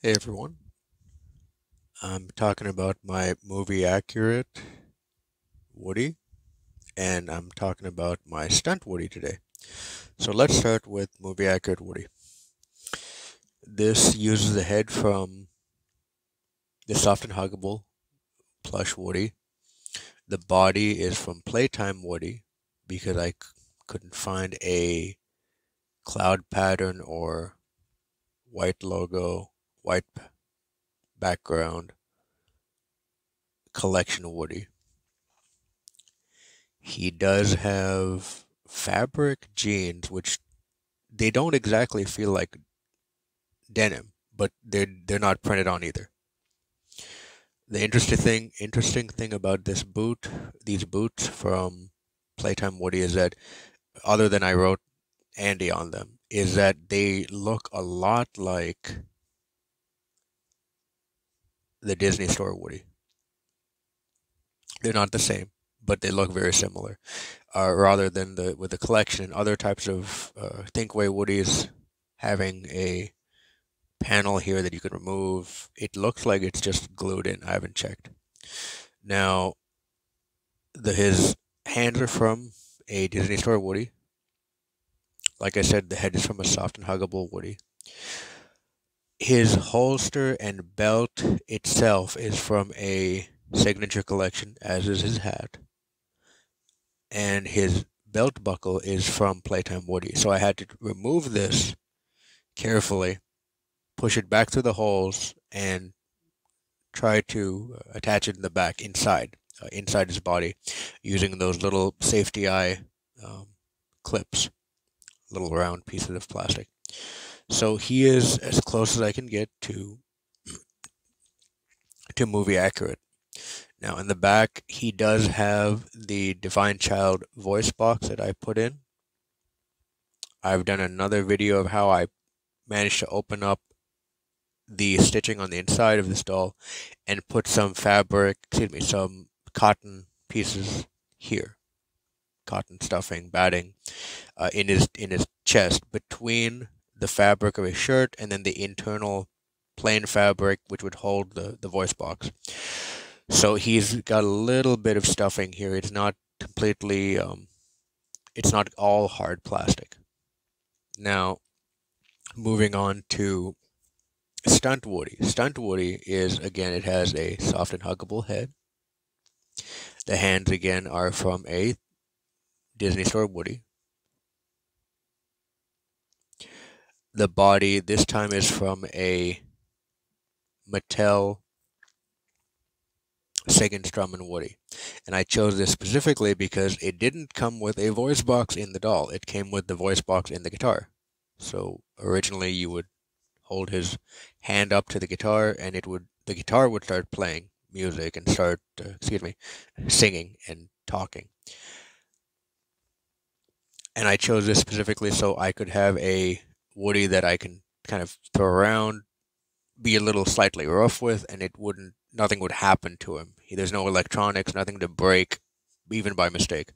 Hey everyone, I'm talking about my movie accurate Woody, and I'm talking about my stunt Woody today. So let's start with movie accurate Woody. This uses the head from the soft and huggable plush Woody. The body is from Playtime Woody because couldn't find a cloud pattern or white logo, white background collection Woody. He does have fabric jeans, which they don't exactly feel like denim, but they're not printed on either. The interesting thing about these boots from Playtime Woody is that other than I wrote Andy on them, is that they look a lot like the Disney Store Woody. They're not the same, but they look very similar. Rather than the with the collection and other types of Thinkway Woodies having a panel here that you can remove. It looks like it's just glued in. I haven't checked. Now, his hands are from a Disney Store Woody. Like I said, the head is from a soft and huggable Woody. His holster and belt itself is from a signature collection, as is his hat. And his belt buckle is from Playtime Woody. So I had to remove this carefully, push it back through the holes, and try to attach it in the back inside his body, using those little safety eye um, clips, little round pieces of plastic. So he is as close as I can get to movie accurate. Now in the back, he does have the Divine Child voice box that I put in. I've done another video of how I managed to open up the stitching on the inside of this doll and put some some cotton pieces here, cotton stuffing, batting, in his chest between the fabric of his shirt and then the internal plain fabric which would hold the voice box. So he's got a little bit of stuffing here. It's not completely, it's not all hard plastic. Now, moving on to Stunt Woody. Stunt Woody is, again, it has a soft and huggable head. The hands, again, are from a Disney Store Woody. The body this time is from a Mattel Second Strum and Woody. And I chose this specifically because it didn't come with a voice box in the doll. It came with the voice box in the guitar. So originally you would hold his hand up to the guitar and the guitar would start playing music and start singing and talking. And I chose this specifically so I could have a Woody that I can kind of throw around, be a little slightly rough with, and nothing would happen to him. There's no electronics, nothing to break, even by mistake.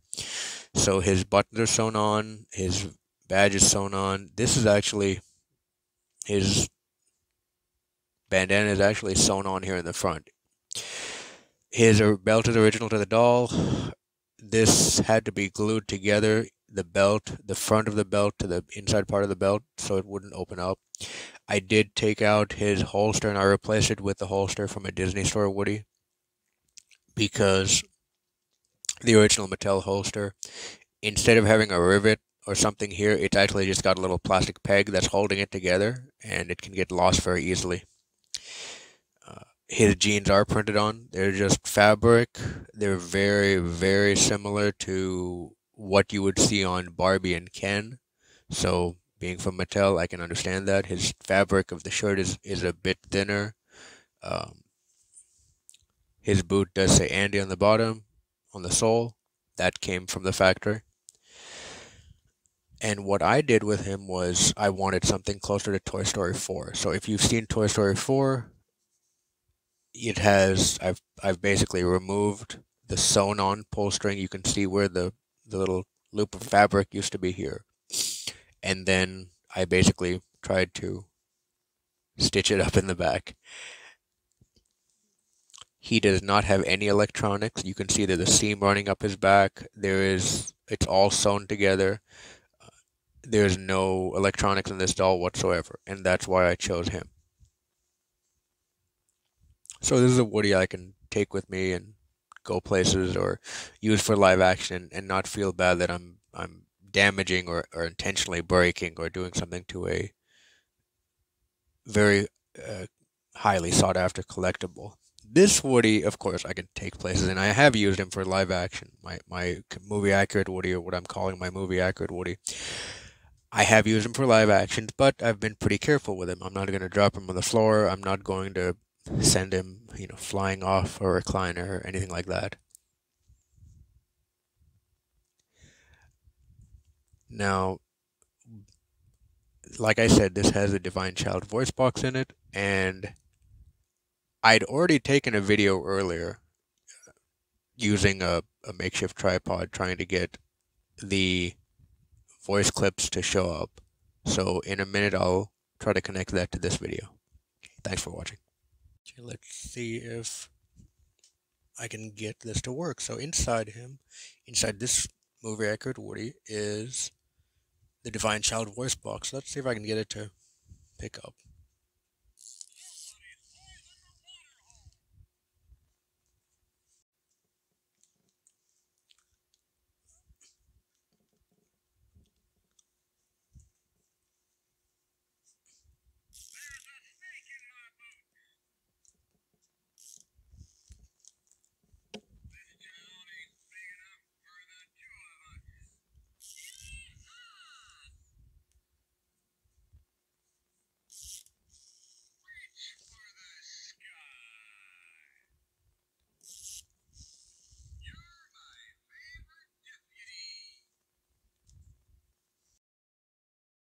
So his buttons are sewn on, his badge is sewn on. This is actually, his bandana is actually sewn on here in the front. His belt is original to the doll. This had to be glued together, the front of the belt to the inside part of the belt, so it wouldn't open up. I did take out his holster and I replaced it with the holster from a Disney Store Woody because the original Mattel holster, instead of having a rivet or something here, it's actually just got a little plastic peg that's holding it together and it can get lost very easily. His jeans are printed on. They're just fabric. They're very, very similar to what you would see on Barbie and Ken. So being from Mattel, I can understand that. His fabric of the shirt is a bit thinner. Um, his boot does say Andy on the bottom, on the sole. That came from the factory. And what I did with him was I wanted something closer to Toy Story 4. So if you've seen Toy Story 4, I've basically removed the sewn on pull string. You can see where the little loop of fabric used to be here. And then I basically tried to stitch it up in the back. He does not have any electronics. You can see there's a seam running up his back. It's all sewn together. There's no electronics in this doll whatsoever, and that's why I chose him. So this is a Woody I can take with me and go places or use for live action and not feel bad that I'm damaging or intentionally breaking or doing something to a very highly sought after collectible. This Woody, of course, I can take places, and I have used him for live action. My movie accurate Woody, or what I'm calling my movie accurate Woody. I have used him for live actions, but I've been pretty careful with him. I'm not going to drop him on the floor. I'm not going to send him, flying off a recliner or anything like that. Now, like I said, this has a Divine Child voice box in it, and I'd already taken a video earlier using a makeshift tripod trying to get the voice clips to show up. So in a minute, I'll try to connect that to this video. Thanks for watching. Okay, let's see if I can get this to work. So inside this movie accurate Woody is the Divine Child voice box. Let's see if I can get it to pick up.